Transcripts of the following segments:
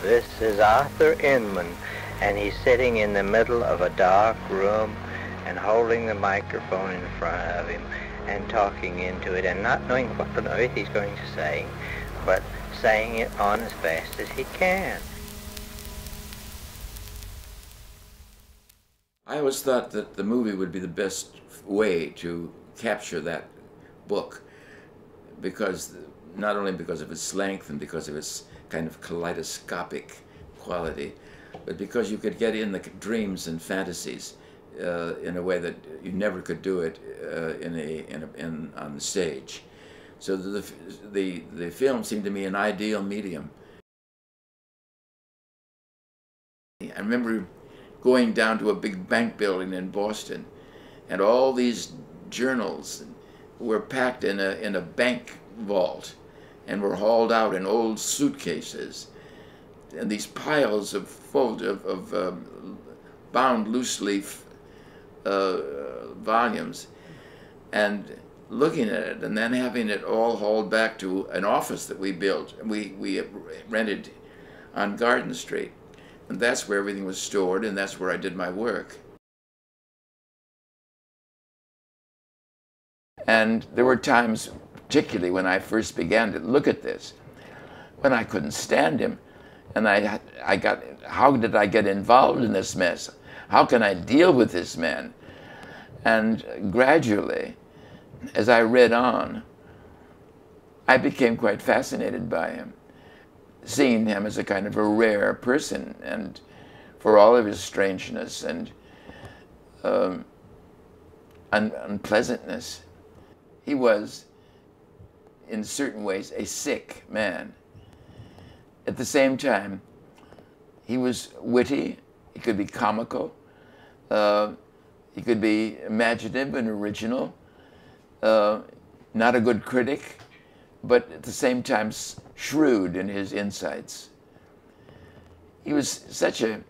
This is Arthur Inman, and he's sitting in the middle of a dark room and holding the microphone in front of him and talking into it and not knowing what on earth he's going to say, but saying it on as fast as he can. I always thought that the movie would be the best way to capture that book, because not only because of its length and because of its kind of kaleidoscopic quality, but because you could get in the dreams and fantasies in a way that you never could do it on the stage. So the film seemed to me an ideal medium. I remember going down to a big bank building in Boston, and all these journals were packed in a bank vault and were hauled out in old suitcases, and these piles of bound loose leaf volumes, and looking at it and then having it all hauled back to an office that we built. We rented on Garden Street, and that's where everything was stored, and that's where I did my work. And there were times, particularly when I first began to look at this, when I couldn't stand him, and how did I get involved in this mess? How can I deal with this man? And gradually, as I read on, I became quite fascinated by him, seeing him as a kind of a rare person, and for all of his strangeness and unpleasantness. He was, in certain ways, a sick man. At the same time, he was witty, he could be comical, he could be imaginative and original, not a good critic, but at the same time shrewd in his insights. He was such a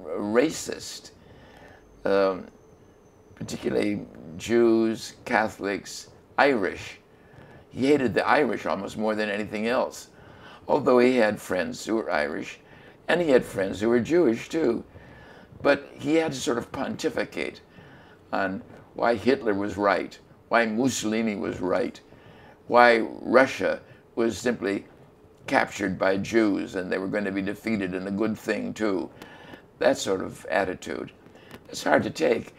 racist, particularly Jews, Catholics, Irish. He hated the Irish almost more than anything else, although he had friends who were Irish, and he had friends who were Jewish too. But he had to sort of pontificate on why Hitler was right, why Mussolini was right, why Russia was simply captured by Jews and they were going to be defeated, and a good thing too. That sort of attitude. It's hard to take.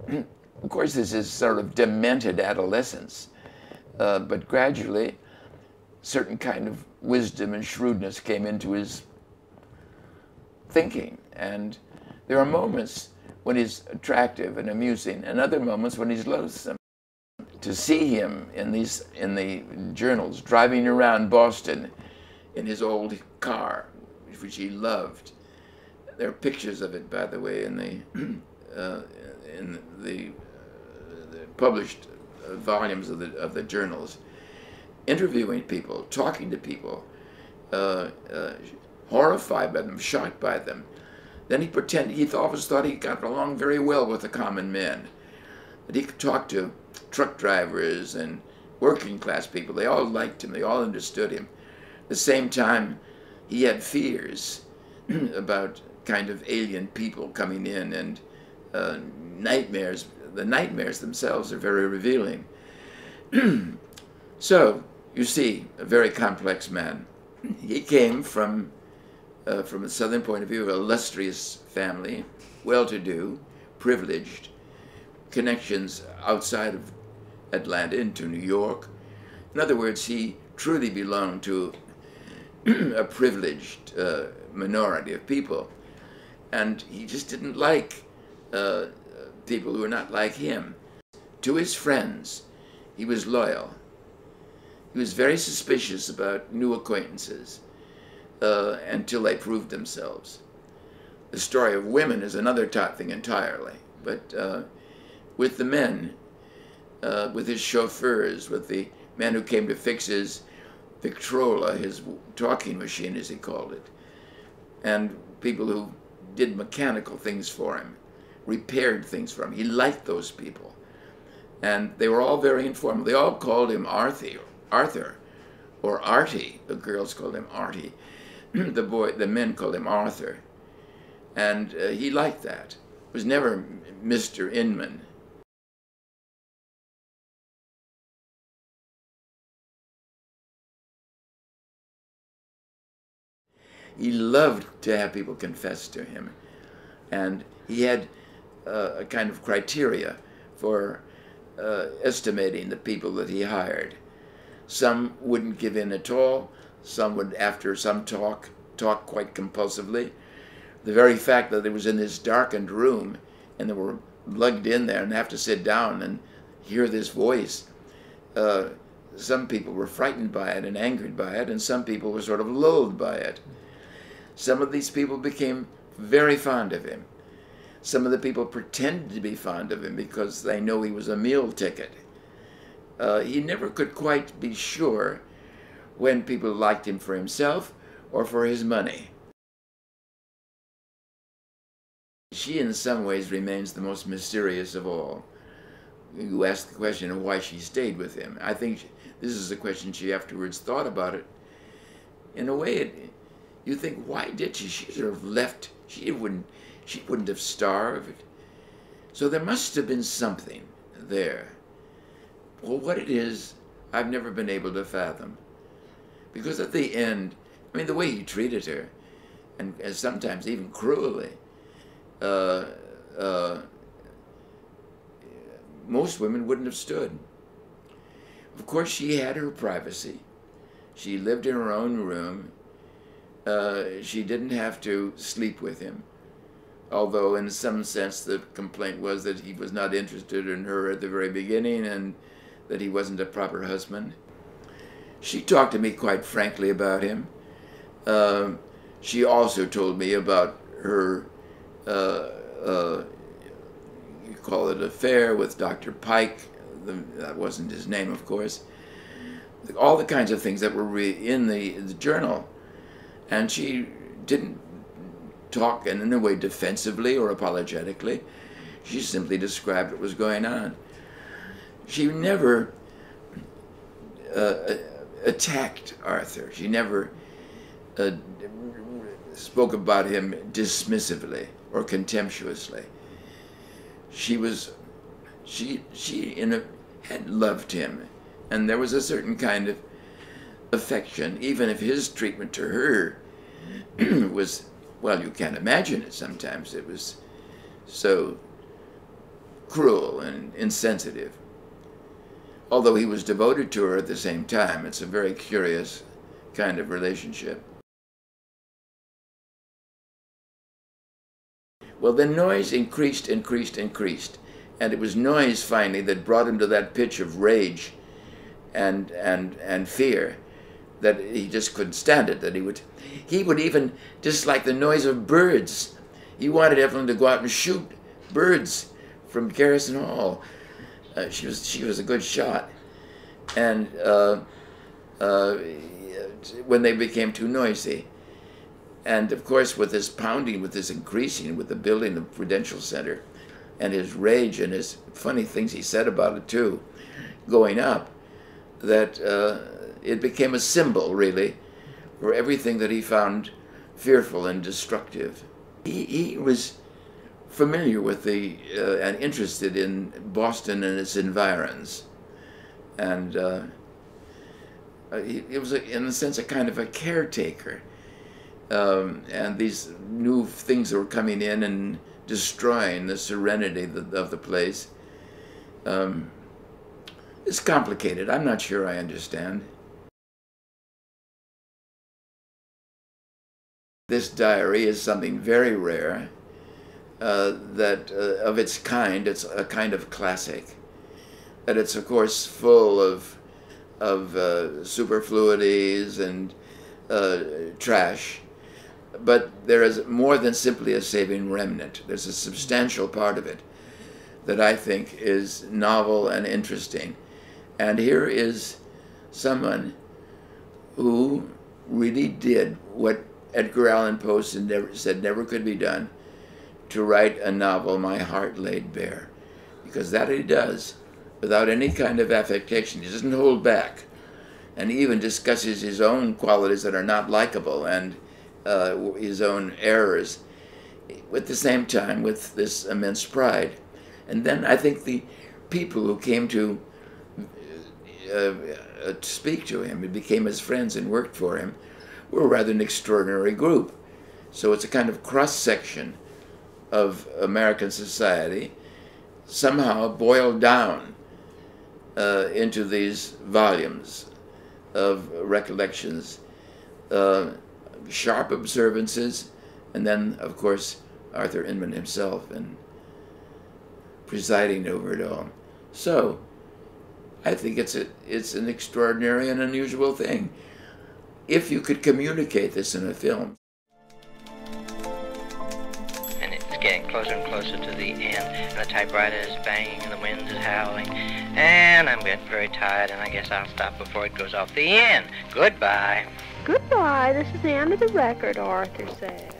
Of course, this is sort of demented adolescence, but gradually certain kind of wisdom and shrewdness came into his thinking, and there are moments when he's attractive and amusing, and other moments when he's loathsome. To see him in the journals driving around Boston in his old car, which he loved. There are pictures of it, by the way, in the published volumes of the journals. Interviewing people, talking to people, horrified by them, shocked by them. Then he always thought he got along very well with the common man. That he could talk to truck drivers and working class people. They all liked him, they all understood him. At the same time, he had fears about kind of alien people coming in, and nightmares. The nightmares themselves are very revealing. So, you see, a very complex man. He came from a southern point of view, an illustrious family, well-to-do, privileged, connections outside of Atlanta into New York. In other words, he truly belonged to a privileged minority of people. And he just didn't like people who were not like him. To his friends, he was loyal. He was very suspicious about new acquaintances until they proved themselves. The story of women is another thing entirely. But with the men, with his chauffeurs, with the man who came to fix his Victrola, his talking machine as he called it, and people who did mechanical things for him, repaired things for him. He liked those people. And they were all very informal. They all called him Arthur, or Artie. The girls called him Artie. the men called him Arthur, and he liked that. It was never Mr. Inman. He loved to have people confess to him, and he had a kind of criteria for estimating the people that he hired. Some wouldn't give in at all. Some would, after some talk quite compulsively. The very fact that it was in this darkened room and they were lugged in there and have to sit down and hear this voice, some people were frightened by it and angered by it, and some people were sort of lulled by it. Some of these people became very fond of him. Some of the people pretended to be fond of him because they know he was a meal ticket. He never could quite be sure when people liked him for himself or for his money. She, in some ways, remains the most mysterious of all. You ask the question of why she stayed with him. I think this is a question she afterwards thought about it. In a way, you think, why did she? She sort of left. She wouldn't have starved. So there must have been something there. Well, what it is, I've never been able to fathom. Because at the end, I mean, the way he treated her, and sometimes even cruelly, most women wouldn't have stood. Of course, she had her privacy. She lived in her own room. She didn't have to sleep with him, although in some sense the complaint was that he was not interested in her at the very beginning and that he wasn't a proper husband. She talked to me quite frankly about him. She also told me about her, you call it affair with Dr. Pike. That wasn't his name, of course. All the kinds of things that were in the journal. And she didn't talk in a way defensively or apologetically. She simply described what was going on. She never attacked Arthur. She never spoke about him dismissively or contemptuously. She had loved him, and there was a certain kind of affection, even if his treatment to her was, well, you can't imagine it sometimes. It was so cruel and insensitive. Although he was devoted to her at the same time. It's a very curious kind of relationship. Well, the noise increased, and it was noise finally that brought him to that pitch of rage and fear that he just couldn't stand it. That he would even dislike the noise of birds. He wanted Evelyn to go out and shoot birds from Garrison Hall. She was a good shot, and when they became too noisy. And of course, with this pounding, with this increasing, with the building of Prudential Center, and his rage and his funny things he said about it too, going up, that it became a symbol, really, for everything that he found fearful and destructive. He was familiar with and interested in Boston and its environs, and it was, in a sense, a kind of a caretaker. And these new things that were coming in and destroying the serenity of the place. It's complicated. I'm not sure I understand. This diary is something very rare, that of its kind. It's a kind of classic. That it's, of course, full of superfluities and trash. But there is more than simply a saving remnant. There's a substantial part of it that I think is novel and interesting. And here is someone who really did what Edgar Allan Poe said never could be done, to write a novel my heart laid bare. Because that he does without any kind of affectation. He doesn't hold back. And he even discusses his own qualities that are not likable and his own errors, at the same time with this immense pride. And then I think the people who came to speak to him and became his friends and worked for him were rather an extraordinary group. So it's a kind of cross-section of American society, somehow boiled down into these volumes of recollections, sharp observances, and then, of course, Arthur Inman himself and presiding over it all. So I think it's an extraordinary and unusual thing. If you could communicate this in a film. And it's getting closer and closer to the end, and the typewriter is banging, and the wind is howling, and I'm getting very tired, and I guess I'll stop before it goes off the end. Goodbye. Goodbye. This is the end of the record, Arthur said.